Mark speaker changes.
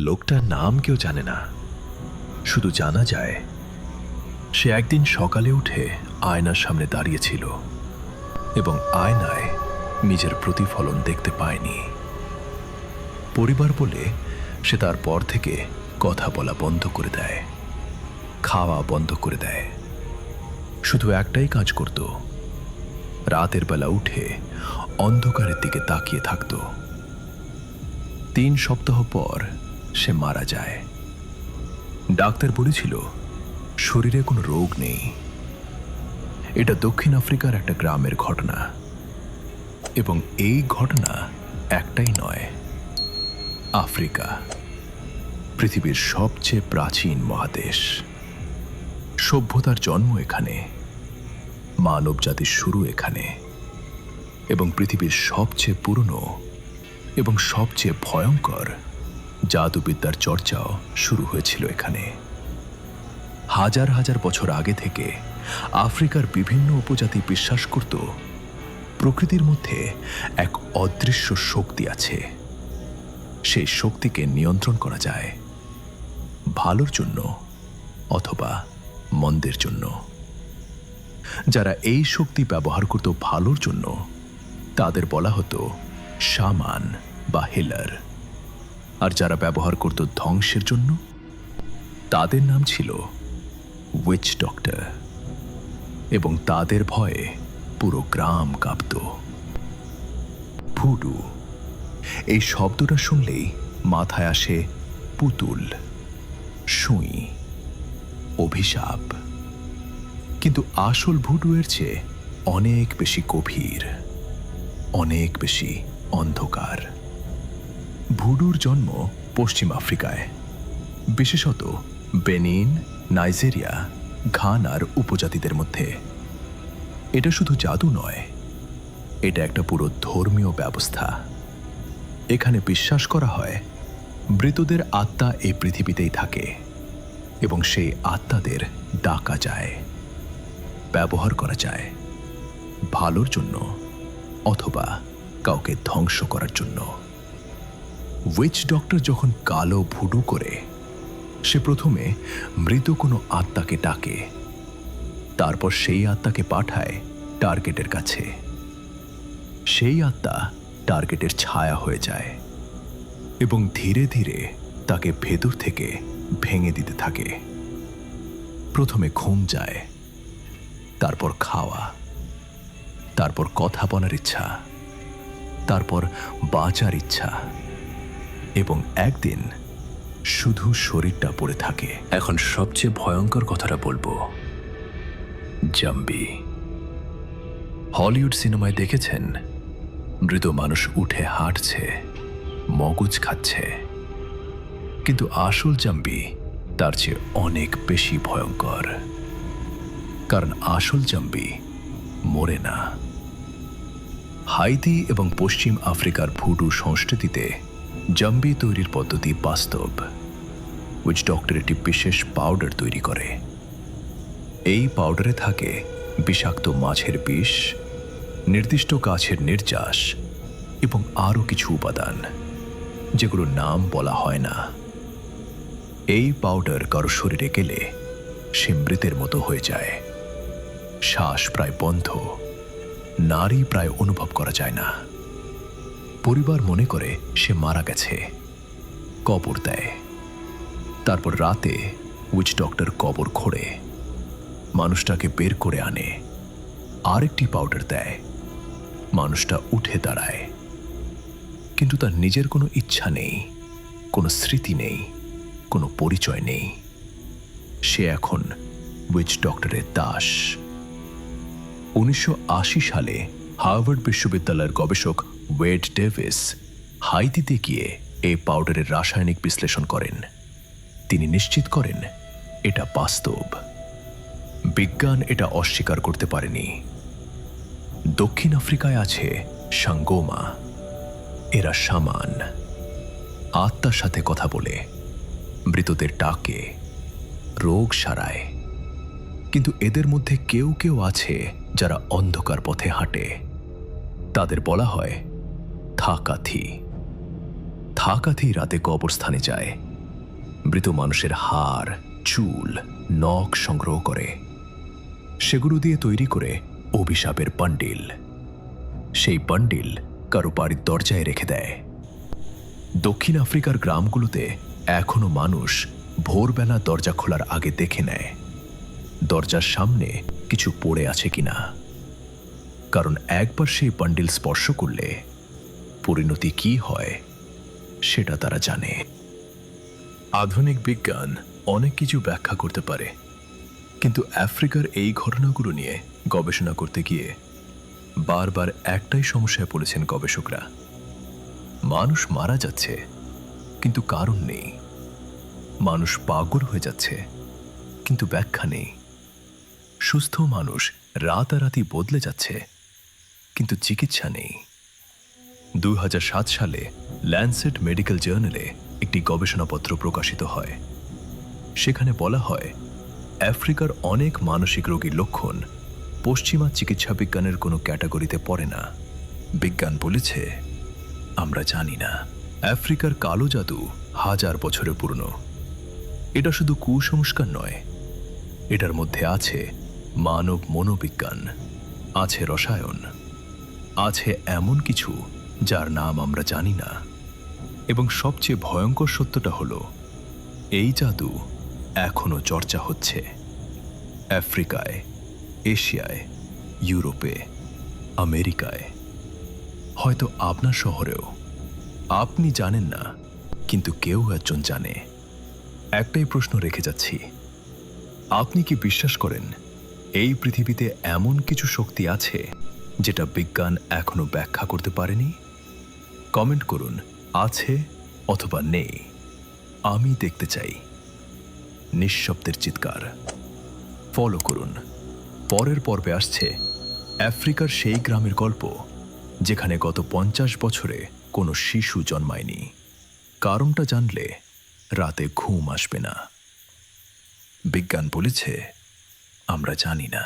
Speaker 1: লোকটার নাম কেউ জানে না, শুধু জানা যায় সে একদিন সকালে উঠে আয়নার সামনে দাঁড়িয়েছিল এবং আয়নায় নিজের প্রতিফলন দেখতে পায়নি। পরিবার বলে সে তারপর থেকে কথা বলা বন্ধ করে দেয়, খাওয়া বন্ধ করে দেয়। শুধু একটাই কাজ করত, রাতের বেলা উঠে অন্ধকারের দিকে তাকিয়ে থাকত। 3 সপ্তাহ পর সে মারা যায়। ডাক্তার বলেছিল শরীরে কোনো রোগ নেই। এটা দক্ষিণ আফ্রিকার একটা গ্রামের ঘটনা, এবং এই ঘটনা একটাই নয়। আফ্রিকা পৃথিবীর সবচেয়ে প্রাচীন মহাদেশ। সভ্যতার জন্ম এখানে, মানব জাতির শুরু এখানে, এবং পৃথিবীর সবচেয়ে পুরনো এবং সবচেয়ে ভয়ঙ্কর জাদুবিদ্যার চর্চাও শুরু হয়েছিল এখানে। হাজার হাজার বছর আগে থেকে আফ্রিকার বিভিন্ন উপজাতি বিশ্বাস করত প্রকৃতির মধ্যে এক অদৃশ্য শক্তি আছে। সেই শক্তিকে নিয়ন্ত্রণ করা যায়, ভালোর জন্য অথবা মন্দের জন্য। যারা এই শক্তি ব্যবহার করত ভালোর জন্য তাদের বলা হতো শামান বা হিলার, আর যারা ব্যবহার করত ধ্বংসের জন্য তাদের নাম ছিল উইচ ডক্টর। এবং তাদের ভয়ে পুরো গ্রাম কাঁপত। ভুডু, এই শব্দটা শুনলেই মাথায় আসে পুতুল, সুই, অভিশাপ। কিন্তু আসল ভুডু এর চেয়ে অনেক বেশি গভীর, অনেক বেশি অন্ধকার। ভুডুর জন্ম পশ্চিম আফ্রিকায়, বিশেষত বেনিন, নাইজেরিয়া, ঘানার উপজাতিদের মধ্যে। এটা শুধু জাদু নয়, এটা একটা পুরো ধর্মীয় ব্যবস্থা। এখানে বিশ্বাস করা হয় মৃতদের আত্মা এই পৃথিবীতেই থাকে এবং সেই আত্মাদের ডাকা যায়, ব্যবহার করা যায় ভালোর জন্য অথবা কাউকে ধ্বংস করার জন্য। উইচ ডক্টর যখন কালো ভুডু করে, সে প্রথমে মৃত কোনো আত্মাকে ডাকে, তারপর সেই আত্মাকে পাঠায় টার্গেটের কাছে। সেই আত্মা টার্গেটের ছায়া হয়ে যায় এবং ধীরে ধীরে তাকে ভেতর থেকে ভেঙে দিতে থাকে। প্রথমে ঘুম যায়, তারপর খাওয়া, তারপর কথা বলার ইচ্ছা, তারপর বাঁচার ইচ্ছা, এবং একদিন শুধু শরীরটা পড়ে থাকে। এখন সবচেয়ে ভয়ঙ্কর কথাটা বলবো, জাম্বি। হলিউড সিনেমায় দেখেছেন মৃত মানুষ উঠে হাঁটছে, মগজ খাচ্ছে, কিন্তু আসল জাম্বি তার চেয়ে অনেক বেশি ভয়ঙ্কর। কারণ আসল জাম্বি মরে না। হাইতি এবং পশ্চিম আফ্রিকার ভুডু সংস্কৃতিতে জাম্বি তৈরির পদ্ধতি বাস্তব। উইচ ডক্টর একটি বিশেষ পাউডার তৈরি করে। এই পাউডারে থাকে বিষাক্ত মাছের বিষ, নির্দিষ্ট গাছের নির্যাস এবং আরও কিছু উপাদান যেগুলোর নাম বলা হয় না। এই পাউডার কারো শরীরে গেলে সে মৃতের মতো হয়ে যায়। শ্বাস প্রায় বন্ধ, নাড়ি প্রায় অনুভব করা যায় না। পরিবার মনে করে সে মারা গেছে, কবর দেয়। তারপর রাতে উইচ ডক্টর কবর খোঁড়ে, মানুষটাকে বের করে আনে, আরেকটি পাউডার দেয়, মানুষটা উঠে দাঁড়ায়। কিন্তু তার নিজের কোনো ইচ্ছা নেই, কোনো স্মৃতি নেই, কোনো পরিচয় নেই। সে এখন উইচ ডক্টরের দাস। 1980 সালে হার্ভার্ড বিশ্ববিদ্যালয়ের গবেষক ওয়েড ডেভিস হাইতিতে গিয়ে এই পাউডারের রাসায়নিক বিশ্লেষণ করেন। তিনি নিশ্চিত করেন এটা বাস্তব। বিজ্ঞান এটা অস্বীকার করতে পারেনি। দক্ষিণ আফ্রিকায় আছে সাঙ্গোমা। এরা শামান, আত্মার সাথে কথা বলে, মৃতদের ডাকে, রোগ সারায়। কিন্তু এদের মধ্যে কেউ কেউ আছে যারা অন্ধকার পথে হাঁটে। তাদের বলা হয় থাকাথি। থাকাথি রাতে কবরস্থানে যায় মৃত মানুষের হাড়, চুল, নখ সংগ্রহ করে সেগুলো দিয়ে তৈরি করে অভিশাপের বান্ডিল। সেই বান্ডিল কারো বাড়ির দরজায় রেখে দেয়। দক্ষিণ আফ্রিকার গ্রামগুলোতে এখনো মানুষ ভোরবেলা দরজা খোলার আগে দেখে নেয় দরজার সামনে কিছু পড়ে আছে কিনা, কারণ একবার সেই বান্ডিল স্পর্শ করলে পরিণতি কি হয় সেটা তারা জানে। আধুনিক বিজ্ঞান অনেক কিছু ব্যাখ্যা করতে পারে, কিন্তু আফ্রিকার এই ঘটনাগুলো নিয়ে গবেষণা করতে গিয়ে বারবার একটাই সমস্যায় পড়েছেন গবেষকরা। মানুষ মারা যাচ্ছে কিন্তু কারণ নেই, মানুষ পাগল হয়ে যাচ্ছে কিন্তু ব্যাখ্যা নেই, সুস্থ মানুষ রাতারাতি বদলে যাচ্ছে কিন্তু চিকিৎসা নেই। 2007 সালে ল্যান্সেট মেডিকেল জার্নালে একটি গবেষণাপত্র প্রকাশিত হয়। সেখানে বলা হয় আফ্রিকার অনেক মানসিক রোগীর লক্ষণ পশ্চিমা চিকিৎসা বিজ্ঞানের কোনো ক্যাটাগরিতে পড়ে না। বিজ্ঞান বলেছে, আমরা জানি না। আফ্রিকার কালো জাদু হাজার বছরের পুরনো। এটা শুধু কুসংস্কার নয়, এটার মধ্যে আছে মানব মনোবিজ্ঞান, আছে রসায়ন, আছে এমন কিছু যার নাম আমরা জানি না। এবং সবচেয়ে ভয়ঙ্কর সত্যটা হলো এই জাদু এখনো চর্চা হচ্ছে আফ্রিকায়, এশিয়ায়, ইউরোপে, আমেরিকায়, হয়তো আপনার শহরেও। আপনি জানেন না, কিন্তু কেউ একজন জানে। একটাই প্রশ্ন রেখে যাচ্ছি, আপনি কি বিশ্বাস করেন এই পৃথিবীতে এমন কিছু শক্তি আছে যেটা বিজ্ঞান এখনো ব্যাখ্যা করতে পারেনি? কমেন্ট করুন আছে অথবা নেই। আমি দেখতে চাই নিঃশব্দের চিৎকার। ফলো করুন, পরের পর্বে আসছে আফ্রিকার সেই গ্রামের গল্প যেখানে গত 50 বছরে কোনো শিশু জন্মায়নি। কারণটা জানলে রাতে ঘুম আসবে না। বিজ্ঞান বলেছে, আমরা জানি না।